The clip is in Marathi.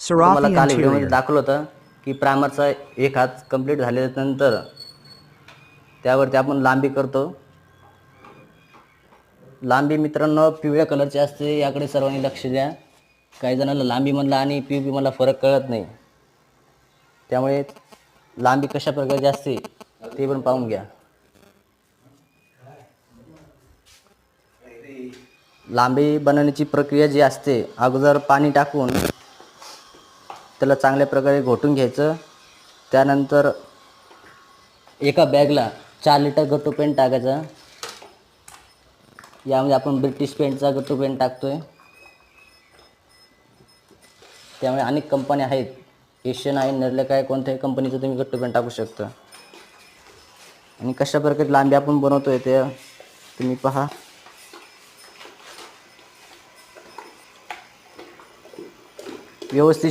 तुम्हाला Sarathi काल व्हिडिओमध्ये Interior. दाखवलं होतं की प्रायमरचा एक हात कंप्लीट झाल्यानंतर त्यावरती आपण लांबी करतो. लांबी मित्रांनो पिवळ्या कलरची असते, याकडे सर्वांनी लक्ष द्या. काही जणांना लांबीमधला आणि POP मधला फरक कळत नाही, त्यामुळे लांबी कशा प्रकारची असते ते पण पाहून घ्या. लांबी बनवण्याची प्रक्रिया जी असते, अगोदर पाणी टाकून त्याला चांगल्या प्रकारे घोटून घ्यायचं. त्यानंतर एका बॅगला 4 लिटर गट्टू पेंट टाकायचा. यामध्ये आपण ब्रिटिश पेंटचा गट्टू पेंट टाकतोय. त्यामुळे अनेक कंपन्या आहेत, एशियन आहे, नेरलेक आहे, कोणत्याही कंपनीचं तुम्ही गट्टू पेंट टाकू शकता. आणि कशा प्रकारे लांबी आपण बनवतोय ते तुम्ही पहा. व्यवस्थित